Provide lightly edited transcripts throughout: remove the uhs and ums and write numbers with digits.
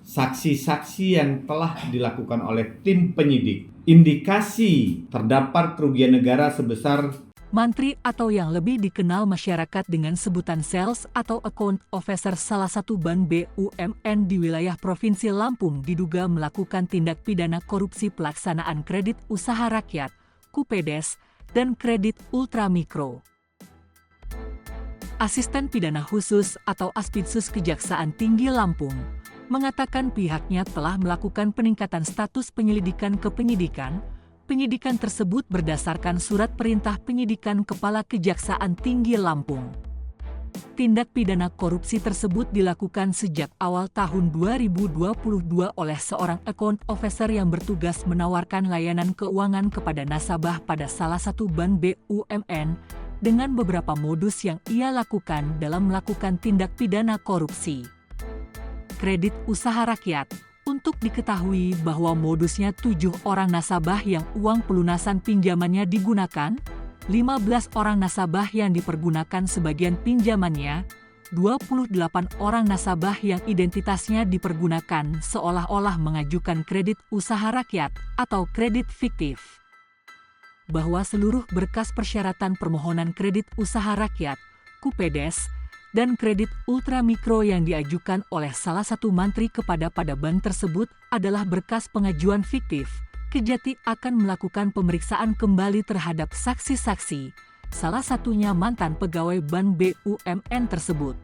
saksi-saksi yang telah dilakukan oleh tim penyidik, indikasi terdapat kerugian negara sebesar Mantri atau yang lebih dikenal masyarakat dengan sebutan sales atau account officer salah satu bank BUMN di wilayah Provinsi Lampung diduga melakukan tindak pidana korupsi pelaksanaan kredit usaha rakyat, KUPEDES, dan kredit ultramikro. Asisten Pidana Khusus atau Aspidsus Kejaksaan Tinggi Lampung mengatakan pihaknya telah melakukan peningkatan status penyelidikan ke penyidikan. Penyidikan tersebut berdasarkan surat perintah penyidikan Kepala Kejaksaan Tinggi Lampung. Tindak pidana korupsi tersebut dilakukan sejak awal tahun 2022 oleh seorang account officer yang bertugas menawarkan layanan keuangan kepada nasabah pada salah satu bank BUMN dengan beberapa modus yang ia lakukan dalam melakukan tindak pidana korupsi. Kredit usaha rakyat. Untuk diketahui bahwa modusnya 7 orang nasabah yang uang pelunasan pinjamannya digunakan, 15 orang nasabah yang dipergunakan sebagian pinjamannya, 28 orang nasabah yang identitasnya dipergunakan seolah-olah mengajukan kredit usaha rakyat atau kredit fiktif. Bahwa seluruh berkas persyaratan permohonan kredit usaha rakyat, KUPEDES, dan kredit ultramikro yang diajukan oleh salah satu mantri kepada bank tersebut adalah berkas pengajuan fiktif. Kejati akan melakukan pemeriksaan kembali terhadap saksi-saksi, salah satunya mantan pegawai bank BUMN tersebut.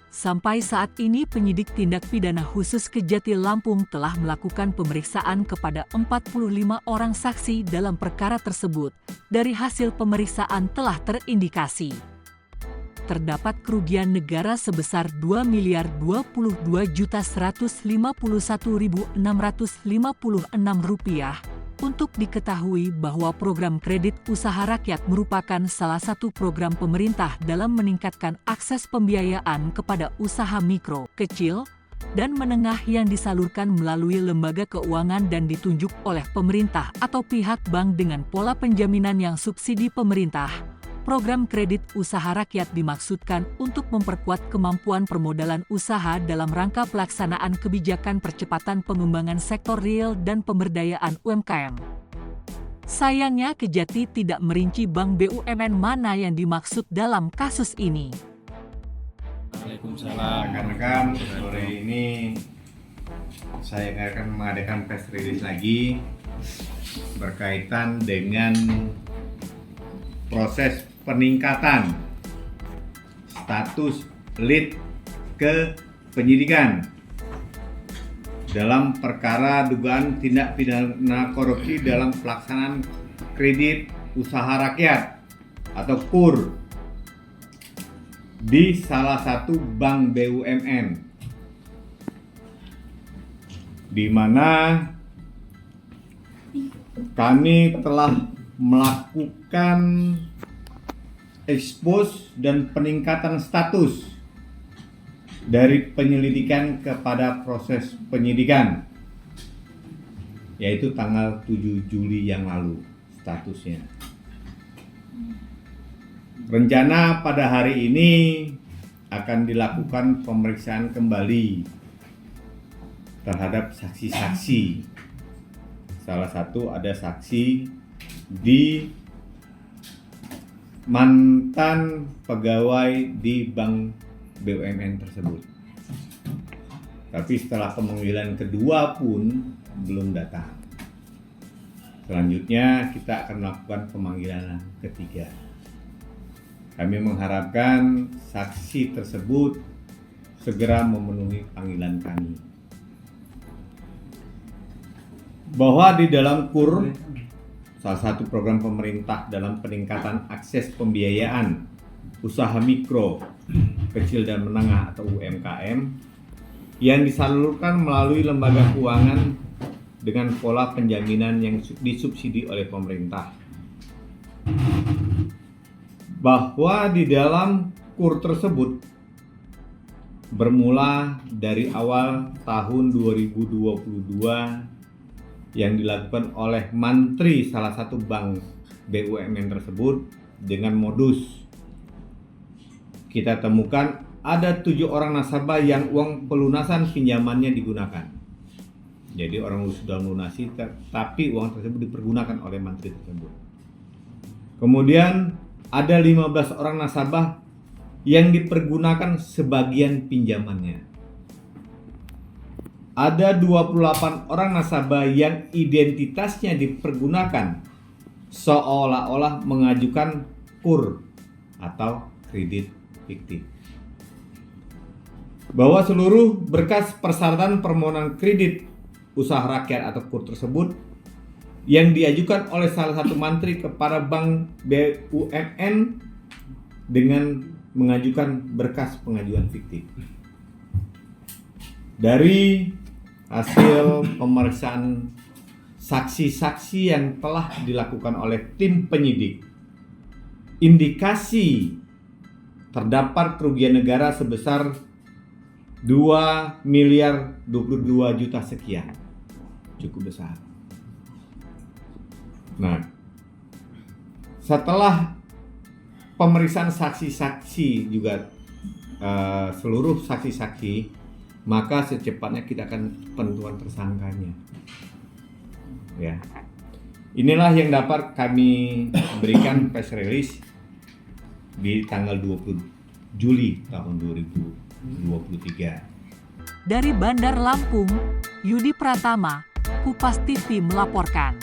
Sampai saat ini penyidik tindak pidana khusus Kejati Lampung telah melakukan pemeriksaan kepada 45 orang saksi dalam perkara tersebut. Dari hasil pemeriksaan telah terindikasi terdapat kerugian negara sebesar Rp2.022.151.656. Untuk diketahui bahwa program kredit usaha rakyat merupakan salah satu program pemerintah dalam meningkatkan akses pembiayaan kepada usaha mikro, kecil, dan menengah yang disalurkan melalui lembaga keuangan dan ditunjuk oleh pemerintah atau pihak bank dengan pola penjaminan yang subsidi pemerintah. Program kredit usaha rakyat dimaksudkan untuk memperkuat kemampuan permodalan usaha dalam rangka pelaksanaan kebijakan percepatan pengembangan sektor real dan pemberdayaan UMKM. Sayangnya Kejati tidak merinci bank BUMN mana yang dimaksud dalam kasus ini. Waalaikumsalam. Rekan-rekan, sore ini saya akan mengadakan press release lagi berkaitan dengan proses peningkatan status lead ke penyidikan dalam perkara dugaan tindak pidana korupsi dalam pelaksanaan kredit usaha rakyat atau KUR di salah satu bank BUMN, di mana kami telah melakukan expose dan peningkatan status dari penyelidikan kepada proses penyidikan, yaitu tanggal 7 Juli yang lalu statusnya. Rencana pada hari ini akan dilakukan pemeriksaan kembali terhadap saksi-saksi. Salah satu ada saksi di mantan pegawai di bank BUMN tersebut. Tapi setelah pemanggilan kedua pun belum datang. Selanjutnya kita akan melakukan pemanggilan ketiga. Kami mengharapkan saksi tersebut segera memenuhi panggilan kami. Bahwa di dalam KUR, salah satu program pemerintah dalam peningkatan akses pembiayaan usaha mikro, kecil dan menengah atau UMKM yang disalurkan melalui lembaga keuangan dengan pola penjaminan yang disubsidi oleh pemerintah. Bahwa di dalam KUR tersebut bermula dari awal tahun 2022 yang dilakukan oleh mantri salah satu bank BUMN tersebut dengan modus kita temukan ada 7 orang nasabah yang uang pelunasan pinjamannya digunakan. Jadi orang sudah melunasi, tapi uang tersebut dipergunakan oleh mantri tersebut. Kemudian ada 15 orang nasabah yang dipergunakan sebagian pinjamannya. Ada 28 orang nasabah yang identitasnya dipergunakan seolah-olah mengajukan KUR atau kredit fiktif. Bahwa seluruh berkas persyaratan permohonan kredit usaha rakyat atau KUR tersebut yang diajukan oleh salah satu mantri kepada Bank BUMN dengan mengajukan berkas pengajuan fiktif. Dari hasil pemeriksaan saksi-saksi yang telah dilakukan oleh tim penyidik, indikasi terdapat kerugian negara sebesar 2 miliar 22 juta sekian. Cukup besar. Nah, setelah pemeriksaan saksi-saksi juga seluruh saksi-saksi, maka secepatnya kita akan penentuan tersangkanya. Ya. Inilah yang dapat kami berikan press release di tanggal 20 Juli tahun 2023. Dari Bandar Lampung, Yudi Pratama, Kupas TV melaporkan.